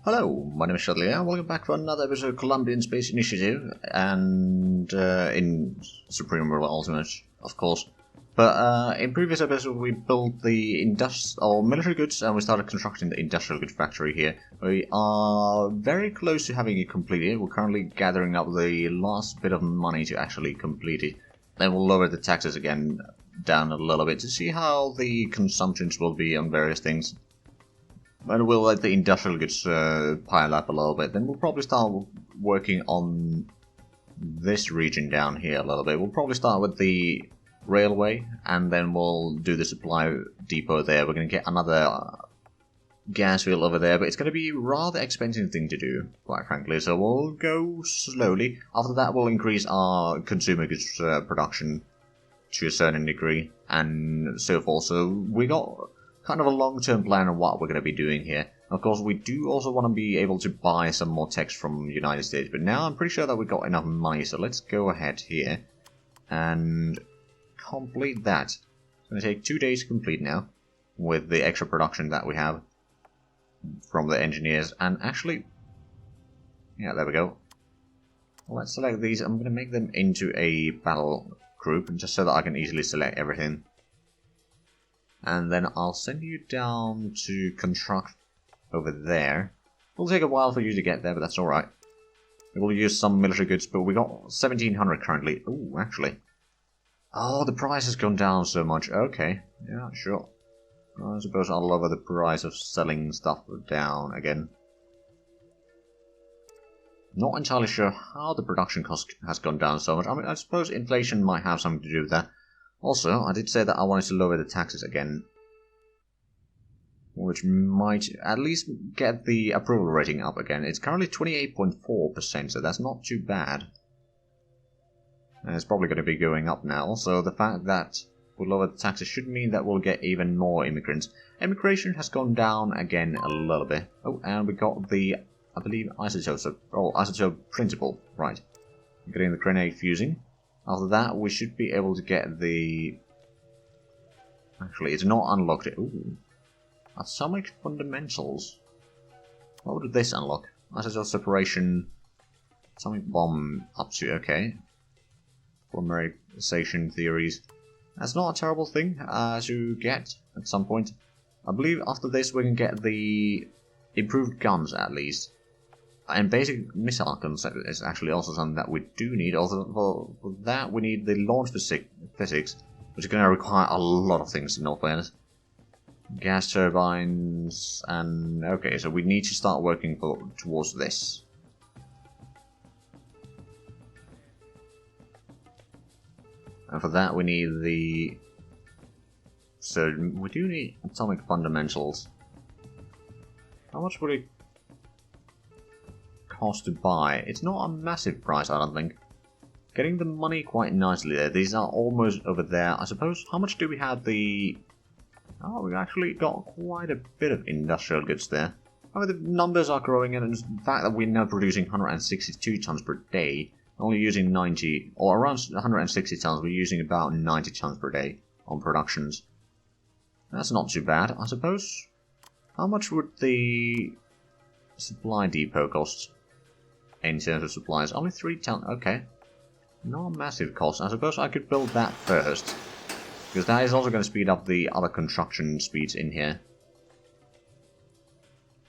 Hello, my name is Shudley, and welcome back to another episode of Colombian Space Initiative, and in Supreme World Ultimate, of course. But in previous episodes we built the military goods, and we started constructing the industrial goods factory here. We are very close to having it completed. We're currently gathering up the last bit of money to actually complete it. Then we'll lower the taxes again down a little bit to see how the consumptions will be on various things. And we'll let the industrial goods pile up a little bit. Then we'll probably start working on this region down here a little bit. We'll probably start with the railway, and then we'll do the supply depot there. We're going to get another gas field over there, but it's going to be a rather expensive thing to do, quite frankly. So we'll go slowly. After that, we'll increase our consumer goods production to a certain degree, and so forth. So we got kind of a long-term plan on what we're going to be doing here. Of course, we do also want to be able to buy some more techs from the United States, but now I'm pretty sure that we got enough money, so let's go ahead here and complete that. It's going to take 2 days to complete now, with the extra production that we have from the engineers, and actually, yeah, there we go. Let's select these. I'm going to make them into a battle group, just so that I can easily select everything. And then I'll send you down to construct over there. It'll take a while for you to get there, but that's alright. We'll use some military goods, but we got 1700 currently. Ooh, actually. Oh, the price has gone down so much. Okay, yeah, sure. I suppose I'll lower the price of selling stuff down again. Not entirely sure how the production cost has gone down so much. I mean, I suppose inflation might have something to do with that. Also, I did say that I wanted to lower the taxes again, which might at least get the approval rating up again. It's currently 28.4%, so that's not too bad. And it's probably going to be going up now. Also, the fact that we'll lower the taxes should mean that we'll get even more immigrants. Immigration has gone down again a little bit. Oh, and we got the, I believe, isotope principle. Right. Getting the grenade fusing. After that, we should be able to get the... Actually, it's not unlocked yet. Ooh. Atomic fundamentals. What would this unlock? Isotope separation. Atomic bomb up to... Okay. Polymerization theories. That's not a terrible thing to get at some point. I believe after this we can get the improved guns at least. And basic missile concept is actually also something that we do need. Also, for that, we need the launch physics, which is going to require a lot of things, in all fairness. Gas turbines, and okay, so we need to start working towards this. And for that, we need the... So, we do need atomic fundamentals. How much would it cost to buy? It's not a massive price, I don't think. Getting the money quite nicely there. These are almost over there. I suppose, how much do we have the... Oh, we actually got quite a bit of industrial goods there. I mean, the numbers are growing, and the fact that we're now producing 162 tons per day, only using 90, or around 160 tons, we're using about 90 tons per day on productions. That's not too bad, I suppose. How much would the supply depot cost? In terms of supplies, only 3 tons. Okay, not a massive cost. I suppose I could build that first, because that is also going to speed up the other construction speeds in here.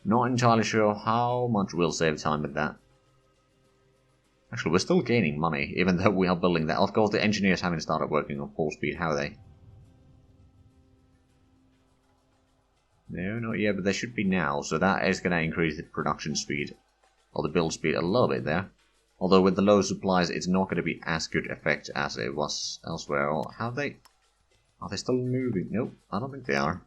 Not entirely sure how much we'll save time with that. Actually, we're still gaining money, even though we are building that. Of course, the engineers haven't started working on full speed, have they? No, not yet, but they should be now, so that is going to increase the production speed. Or the build speed a little bit there. Although with the low supplies, it's not going to be as good effect as it was elsewhere. Or have they... Are they still moving? Nope, I don't think they are.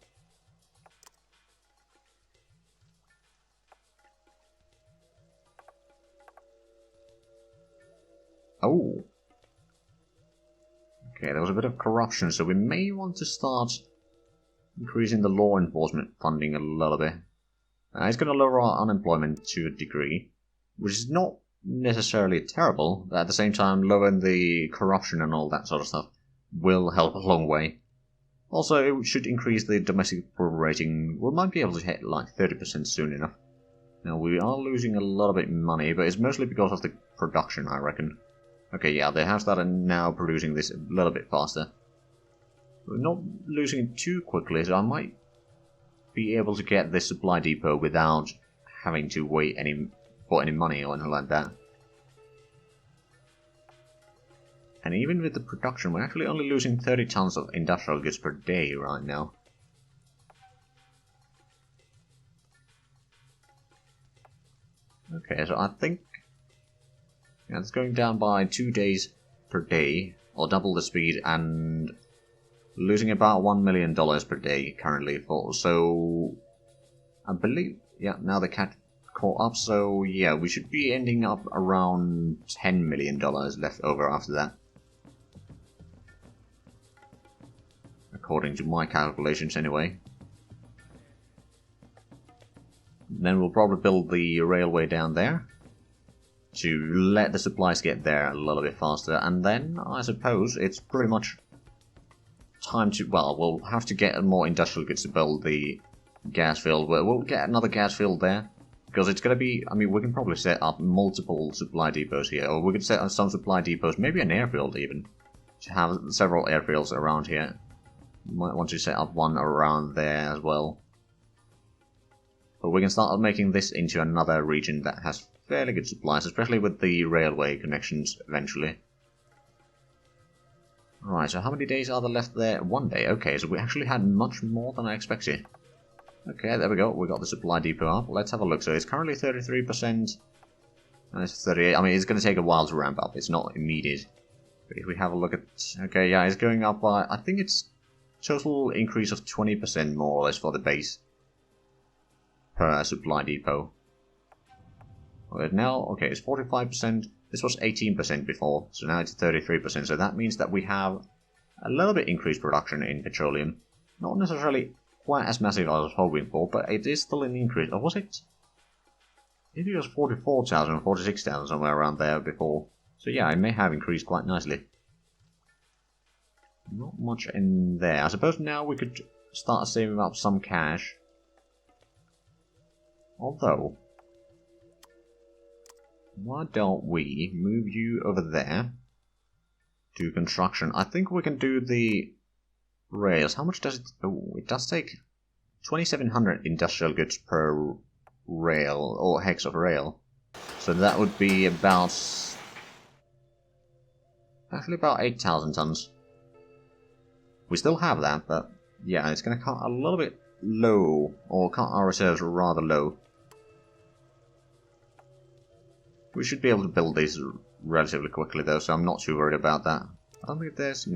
Oh. Okay, there was a bit of corruption, so we may want to start increasing the law enforcement funding a little bit. It's going to lower our unemployment to a degree, which is not necessarily terrible, but at the same time lowering the corruption and all that sort of stuff will help a long way. Also, it should increase the domestic approval rating. We might be able to hit like 30% soon enough. Now, we are losing a lot of money, but it's mostly because of the production, I reckon. Okay, yeah, they have started now producing this a little bit faster. We're not losing it too quickly, so I might be able to get this supply depot without having to wait for any money or anything like that. And even with the production, we're actually only losing 30 tons of industrial goods per day right now. Okay, so I think it's going down by 2 days per day, or double the speed, and losing about $1 million per day currently. So I believe, yeah, now the cat caught up, so yeah, we should be ending up around $10 million left over after that. According to my calculations anyway. Then we'll probably build the railway down there to let the supplies get there a little bit faster, and then I suppose it's pretty much time to, well, we'll have to get more industrial goods to build the gas field. We'll get another gas field there, because it's going to be, I mean, we can probably set up multiple supply depots here, or we could set up some supply depots, maybe an airfield even, to have several airfields around here. Might want to set up one around there as well. But we can start making this into another region that has fairly good supplies, especially with the railway connections eventually. Right, so how many days are there left there? 1 day. Okay, so we actually had much more than I expected. Okay, there we go. We got the supply depot up. Let's have a look. So it's currently 33%. And it's 38. I mean, it's going to take a while to ramp up. It's not immediate. But if we have a look at... Okay, yeah, it's going up by... I think it's total increase of 20% more or less for the base per supply depot. But now, okay, it's 45%. This was 18% before, so now it's 33%. So that means that we have a little bit increased production in petroleum. Not necessarily quite as massive as I was hoping for, but it is still an increase. Or was it? Maybe it was 44,000, 46,000, somewhere around there before. So yeah, it may have increased quite nicely. Not much in there. I suppose now we could start saving up some cash. Although, why don't we move you over there to construction? I think we can do the rails. How much does it... Oh, it does take 2,700 industrial goods per rail, or hex of rail. So that would be about... actually about 8,000 tons. We still have that, but yeah, it's going to cut a little bit low, or cut our reserves rather low. We should be able to build these relatively quickly though, so I'm not too worried about that. I don't think there's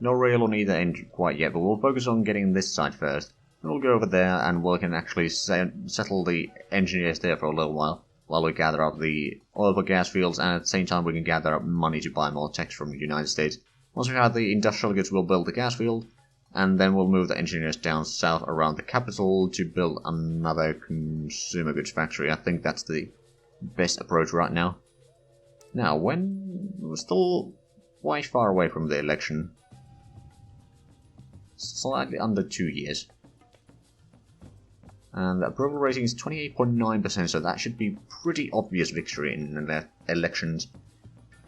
no rail on either end quite yet, but we'll focus on getting this side first. Then we'll go over there and we can actually settle the engineers there for a little while we gather up the oil for gas fields, and at the same time we can gather up money to buy more techs from the United States. Once we have the industrial goods, we'll build the gas field, and then we'll move the engineers down south around the capital to build another consumer goods factory. I think that's the best approach right now. Now, when we're still quite far away from the election, slightly under 2 years, and the approval rating is 28.9%, so that should be pretty obvious victory in the elections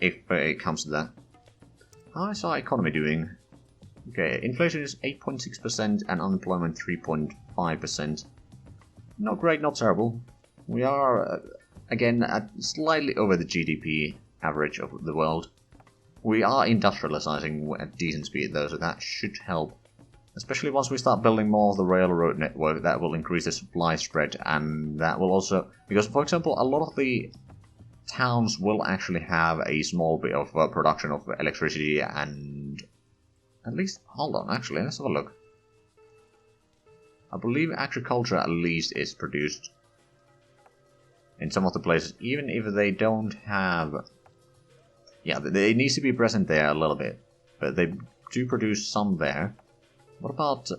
if it comes to that. How is our economy doing? Okay, inflation is 8.6% and unemployment 3.5%. Not great, not terrible. We are, again, at slightly over the GDP average of the world. We are industrializing at decent speed though, so that should help. Especially once we start building more of the railroad network, that will increase the supply spread, and that will also... Because, for example, a lot of the towns will actually have a small bit of production of electricity, and... At least... Hold on, actually, let's have a look. I believe agriculture at least is produced in some of the places, even if they don't have... Yeah, it needs to be present there a little bit, but they do produce some there. What about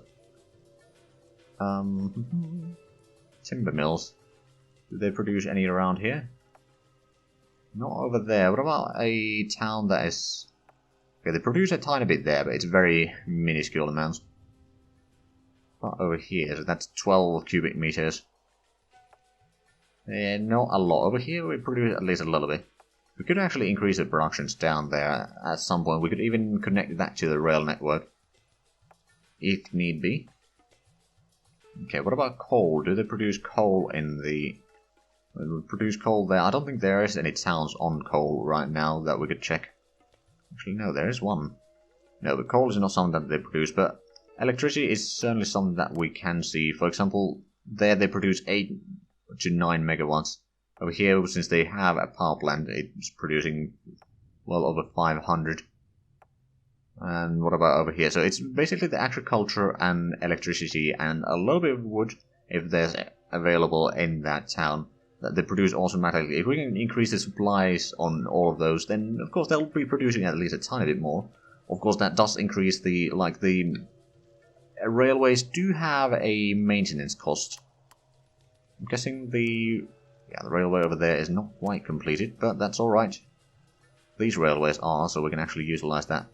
timber mills? Do they produce any around here? Not over there. What about a town that is... Okay, they produce a tiny bit there, but it's very minuscule amounts. Not over here, so that's 12 cubic meters. Not a lot. Over here we produce at least a little bit. We could actually increase the productions down there at some point. We could even connect that to the rail network, if need be. Okay, what about coal? Do they produce coal in the... produce coal there? I don't think there is any towns on coal right now that we could check. Actually, no, there is one. No, but coal is not something that they produce, but electricity is certainly something that we can see. For example, there they produce 8 to 9 megawatts. Over here, since they have a power plant, it's producing well over 500. And what about over here? So it's basically the agriculture and electricity and a little bit of wood, if there's available in that town, that they produce automatically. If we can increase the supplies on all of those, then of course they'll be producing at least a tiny bit more. Of course, that does increase the railways do have a maintenance cost. I'm guessing the railway over there is not quite completed, but that's alright. These railways are, so we can actually utilize that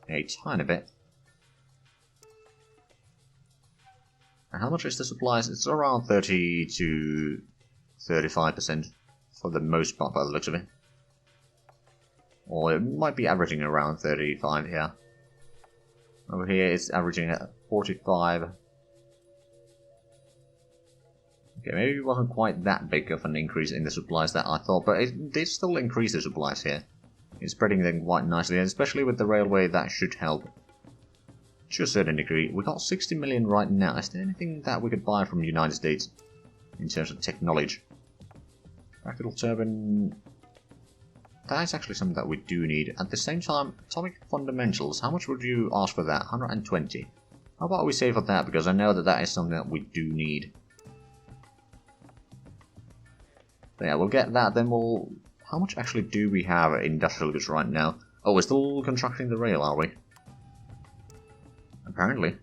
a tiny bit. And how much is the supplies? It's around 30 to 35% for the most part by the looks of it. Or it might be averaging around 35 here. Over here it's averaging at 45. Okay, maybe it wasn't quite that big of an increase in the supplies that I thought, but it did still increase the supplies here. It's spreading them quite nicely, and especially with the railway, that should help. To a certain degree. We got 60 million right now. Is there anything that we could buy from the United States in terms of technology? Practical turbine... That is actually something that we do need. At the same time, atomic fundamentals, how much would you ask for that? 120. How about we save for that, because I know that that is something that we do need. So yeah, we'll get that, then we'll... How much actually do we have industrial goods right now? Oh, we're still constructing the rail, are we? Apparently.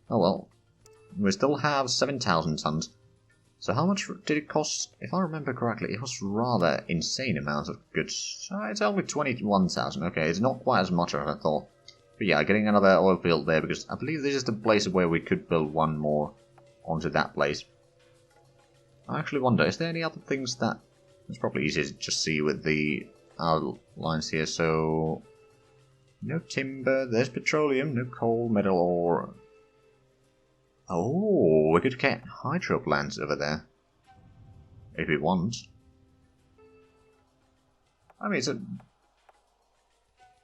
Oh well. We still have 7,000 tons. So how much did it cost? If I remember correctly, it was rather insane amounts of goods. It's only 21,000. Okay, it's not quite as much as I thought. But yeah, getting another oil field there, because I believe this is the place where we could build one more onto that place. I actually wonder, is there any other things that... It's probably easier to just see with the outlines here, so... No timber, there's petroleum, no coal, metal, or... Oh, we could get hydro plants over there. If we want. I mean, it's a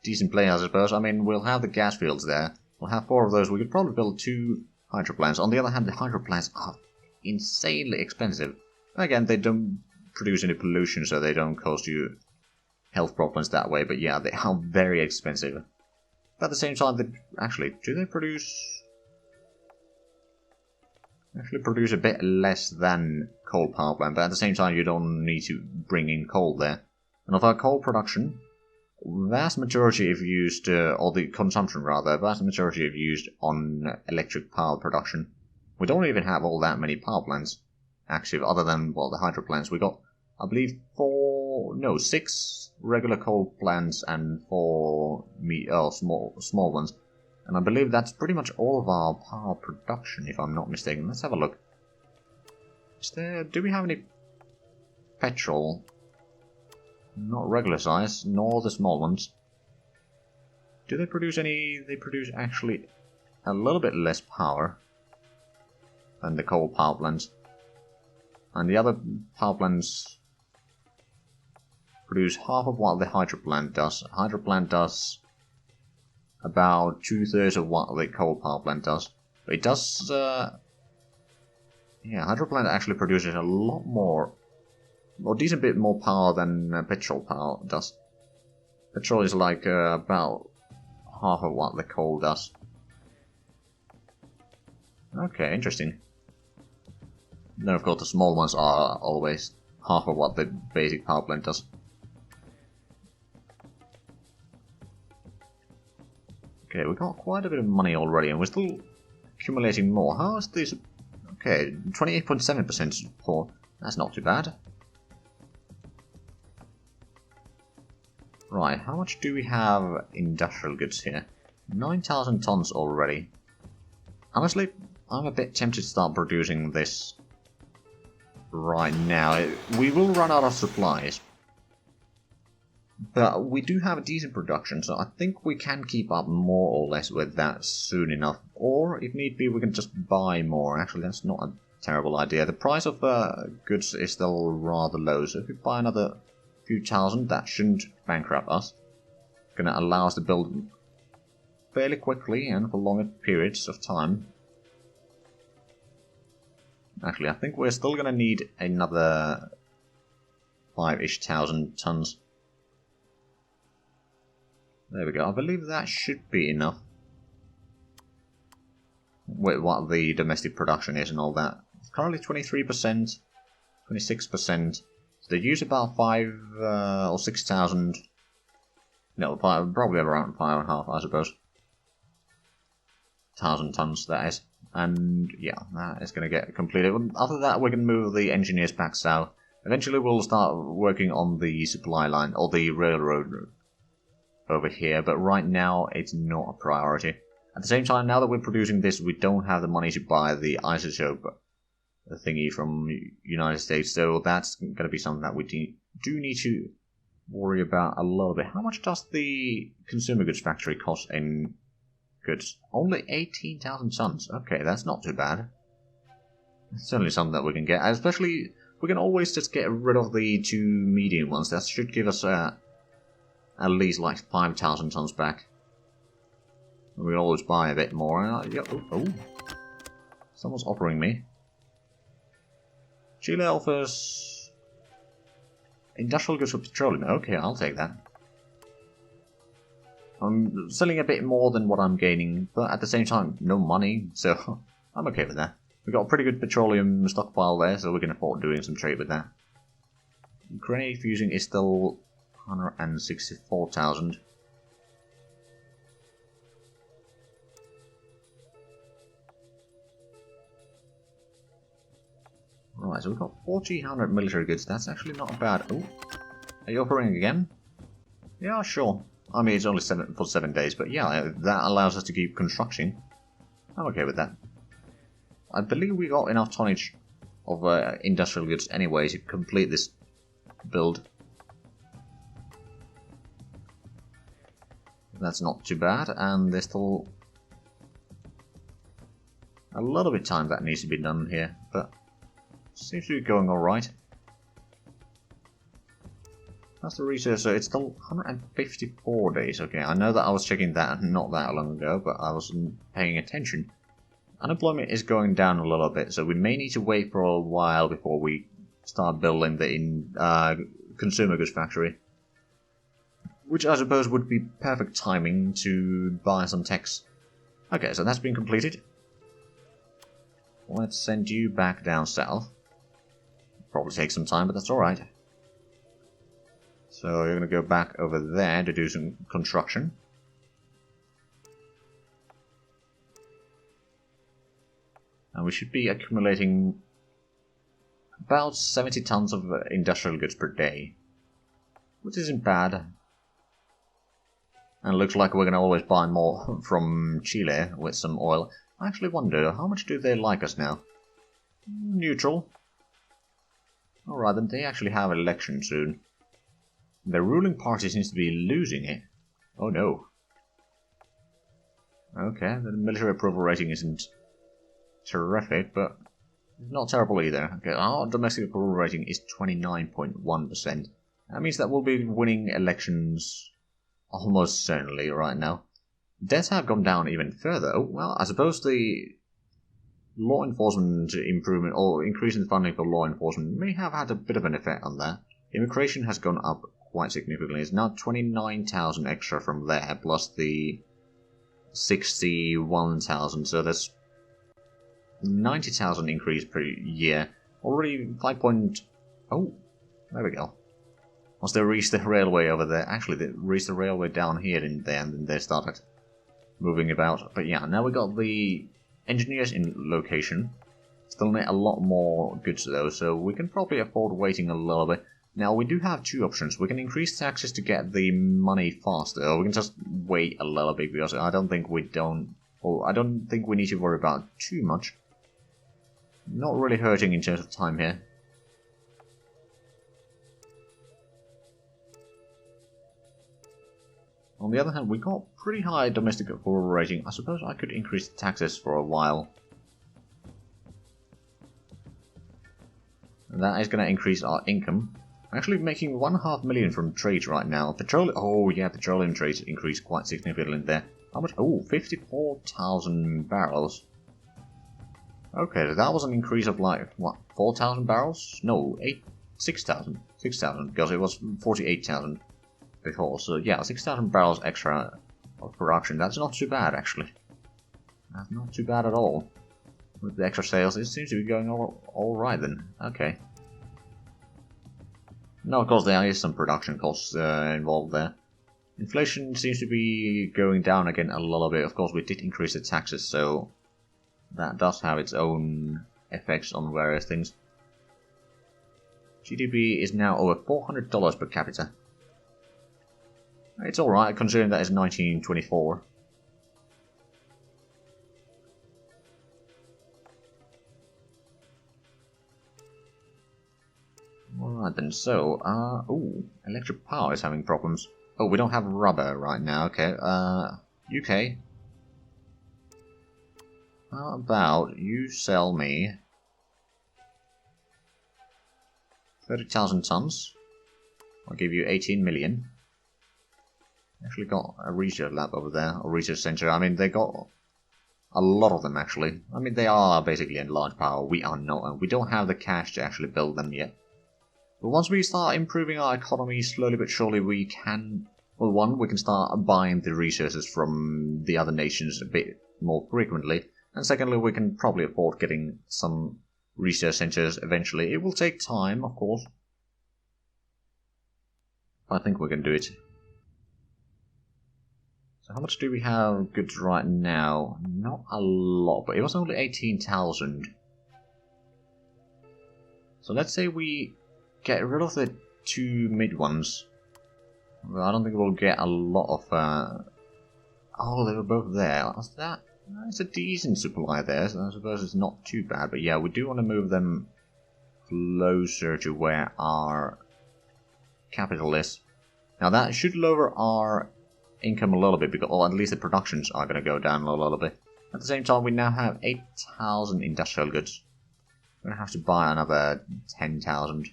decent play, I suppose. I mean, we'll have the gas fields there. We'll have 4 of those. We could probably build 2 hydro plants. On the other hand, the hydro plants are insanely expensive. Again, they don't produce any pollution, so they don't cause you health problems that way. But yeah, they are very expensive. But at the same time, they actually, do they produce... Actually produce a bit less than coal power plant, but at the same time you don't need to bring in coal there. And of our coal production, vast majority is used, or the consumption rather, vast majority is used on electric power production. We don't even have all that many power plants active, other than, well, the hydro plants. We got, I believe, 6 regular coal plants and 4 small ones. And I believe that's pretty much all of our power production, if I'm not mistaken. Let's have a look. Do we have any petrol? Not regular size, nor the small ones. Do they produce any? They produce actually a little bit less power than the coal power plants. And the other power plants produce half of what the hydro plant does. Hydro plant does about 2/3 of what the coal power plant does. But it does, yeah, hydro plant actually produces a lot more, or a decent bit more power than petrol power does. Petrol is like about half of what the coal does. Okay, interesting. Then of course the small ones are always half of what the basic power plant does. Okay, we got quite a bit of money already, and we're still accumulating more. How is this? Okay, 28.7% support. That's not too bad. Right, how much do we have industrial goods here? 9,000 tons already. Honestly, I'm a bit tempted to start producing this right now. We will run out of supplies. But we do have a decent production, so I think we can keep up more or less with that soon enough. Or, if need be, we can just buy more. Actually, that's not a terrible idea. The price of goods is still rather low, so if we buy another few thousand, that shouldn't bankrupt us. It's gonna allow us to build fairly quickly and for longer periods of time. Actually, I think we're still gonna need another 5-ish thousand tons. There we go. I believe that should be enough. With what the domestic production is and all that. It's currently 23%, 26%. So they use about 5 or 6,000. No, probably around 5.5, I suppose. 1,000 tons, that is. And yeah, that is going to get completed. After that, we can move the engineers back south. Eventually, we'll start working on the supply line or the railroad over here, but right now it's not a priority. At the same time, now that we're producing this, we don't have the money to buy the isotope thingy from United States, so that's going to be something that we do need to worry about a little bit. How much does the consumer goods factory cost in goods? Only 18,000 tons. Okay, that's not too bad. It's certainly something that we can get, especially we can always just get rid of the 2 medium ones. That should give us at least like 5,000 tons back. We always buy a bit more. Oh, someone's offering me. Chile offers industrial goods for petroleum. Okay, I'll take that. I'm selling a bit more than what I'm gaining, but at the same time, no money, so I'm okay with that. We've got a pretty good petroleum stockpile there, so we can afford doing some trade with that. Grenade fusing is still 164,000. Right, so we've got 1,400 military goods. That's actually not bad. Oh, are you offering again? Yeah, sure. I mean, it's only for 7 days, but yeah, that allows us to keep construction. I'm okay with that. I believe we got enough tonnage of industrial goods anyway to complete this build. That's not too bad, and there's still a little bit of time that needs to be done here, but seems to be going alright. That's the research, so it's still 154 days. Okay, I know that I was checking that not that long ago, but I wasn't paying attention. Unemployment is going down a little bit, so we may need to wait for a while before we start building the consumer goods factory. Which I suppose would be perfect timing to buy some techs. Okay, so that's been completed. Let's send you back down south. Probably take some time, but that's alright. So you're going to go back over there to do some construction. And we should be accumulating about 70 tons of industrial goods per day. Which isn't bad. And it looks like we're going to always buy more from Chile with some oil. I actually wonder, how much do they like us now? Neutral. Alright, then they actually have an election soon. The ruling party seems to be losing it. Oh no. Okay, the military approval rating isn't terrific, but not terrible either. Okay, our domestic approval rating is 29.1%. That means that we'll be winning elections almost certainly right now. Deaths have gone down even further. Oh, well, I suppose the law enforcement improvement or increase in funding for law enforcement may have had a bit of an effect on that. Immigration has gone up quite significantly. It's now 29,000 extra from there, plus the 61,000, so there's 90,000 increase per year. Already 5 point... Oh, there we go. Once they reached the railway over there, actually they reached the railway down here, didn't they, and then they started moving about. But yeah, now we got the engineers in location. Still need a lot more goods though, so we can probably afford waiting a little bit. Now we do have two options. We can increase taxes to get the money faster, or we can just wait a little bit, because I don't think we need to worry about too much. Not really hurting in terms of time here. On the other hand, we got pretty high domestic approval rating. I suppose I could increase the taxes for a while. And that is going to increase our income. I'm actually making 1.5 million from trade right now. Oh yeah, petroleum trade increased quite significantly there. How much? Oh, 54,000 barrels. Okay, so that was an increase of like, what, 4,000 barrels? No, 6,000. 6,000, because it was 48,000 before. So yeah, 6,000 barrels extra of production. That's not too bad, actually. That's not too bad at all. With the extra sales, it seems to be going all right then. Okay. Now, of course, there is some production costs involved there. Inflation seems to be going down again a little bit. Of course, we did increase the taxes, so that does have its own effects on various things. GDP is now over $400 per capita. It's alright, considering that it's 1924. Alright then, so, ooh, electric power is having problems. Oh, we don't have rubber right now, okay, UK. How about you sell me 30,000 tons? I'll give you 18 million. Actually got a research lab over there, or research center. I mean, they got a lot of them actually. I mean, they are basically in large power. We are not, and we don't have the cash to actually build them yet. But once we start improving our economy slowly but surely, we can... Well, one, we can start buying the resources from the other nations a bit more frequently. And secondly, we can probably afford getting some research centers eventually. It will take time, of course. I think we can do it. So how much do we have goods right now? Not a lot, but it was only 18,000. So let's say we get rid of the two mid ones. Well, I don't think we'll get a lot of... Oh, they were both there. Was that... It's a decent supply there, so I suppose it's not too bad. But yeah, we do want to move them closer to where our capital is. Now that should lower our income a little bit, because, or at least the productions are going to go down a little bit. At the same time, we now have 8,000 industrial goods. We're going to have to buy another 10,000.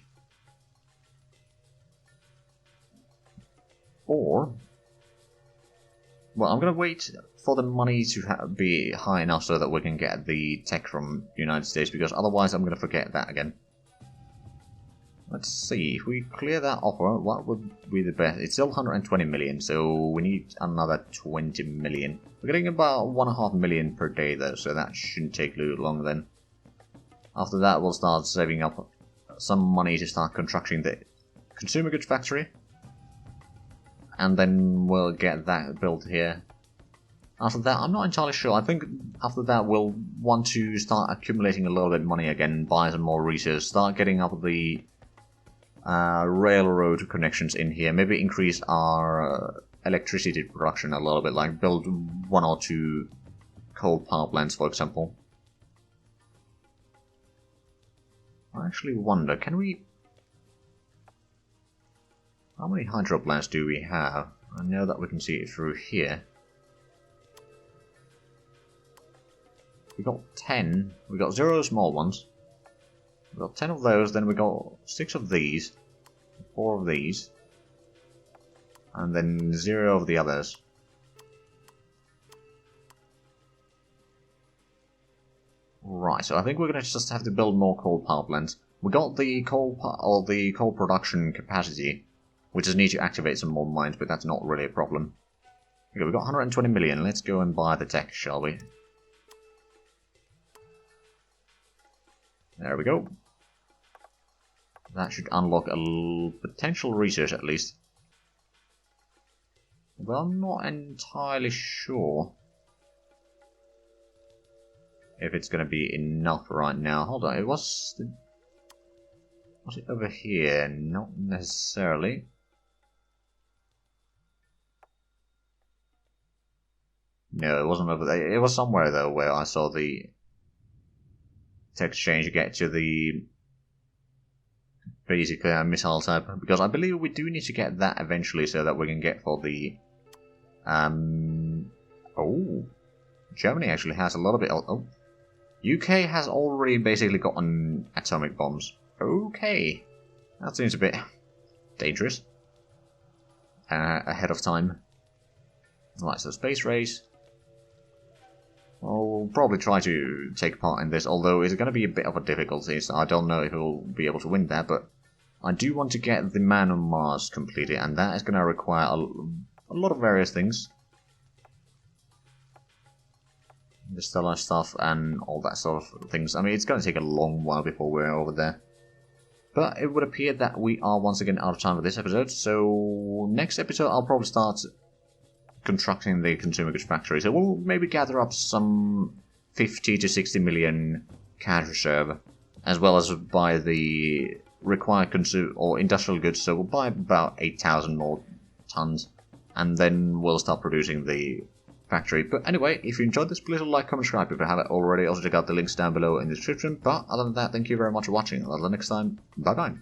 Or... Well, I'm going to wait for the money to be high enough so that we can get the tech from the United States, because otherwise I'm going to forget that again. Let's see, if we clear that offer, what would be the best? It's still 120 million, so we need another 20 million. We're getting about 1.5 million per day though, so that shouldn't take too long then. After that, we'll start saving up some money to start constructing the consumer goods factory. And then we'll get that built here. After that, I'm not entirely sure. I think after that we'll want to start accumulating a little bit of money again, buy some more resources, start getting up the railroad connections in here, maybe increase our electricity production a little bit, like build 1 or 2 coal power plants, for example. I actually wonder, can we... How many hydro plants do we have? I know that we can see it through here. We got 10. We got 0 small ones. We got 10 of those. Then we got 6 of these, 4 of these, and then 0 of the others. Right. So I think we're gonna just have to build more coal power plants. We got the coal production capacity. We just need to activate some more mines, but that's not really a problem. Okay, we've got 120 million. Let's go and buy the tech, shall we? There we go. That should unlock a potential research at least. Well, I'm not entirely sure if it's going to be enough right now. Hold on, was it over here? Not necessarily. No, it wasn't over there. It was somewhere though where I saw the tech exchange get to the basic missile type, because I believe we do need to get that eventually so that we can get for the Oh, Germany actually has a lot of it. Oh, UK has already basically gotten atomic bombs. Okay, that seems a bit dangerous. Ahead of time. Right, so space race. I'll probably try to take part in this, although it's going to be a bit of a difficulty, so I don't know if we'll be able to win that, but I do want to get the Man on Mars completed, and that is going to require a lot of various things. The stellar stuff and all that sort of things. I mean, it's going to take a long while before we're over there. But it would appear that we are once again out of time for this episode, so next episode I'll probably start constructing the consumer goods factory. So we'll maybe gather up some 50 to 60 million cash reserve, as well as buy the required or industrial goods. So we'll buy about 8,000 more tons, and then we'll start producing the factory. But anyway, if you enjoyed this, please like, comment, subscribe if you haven't already. Also check out the links down below in the description. But other than that, thank you very much for watching. Until next time, bye bye.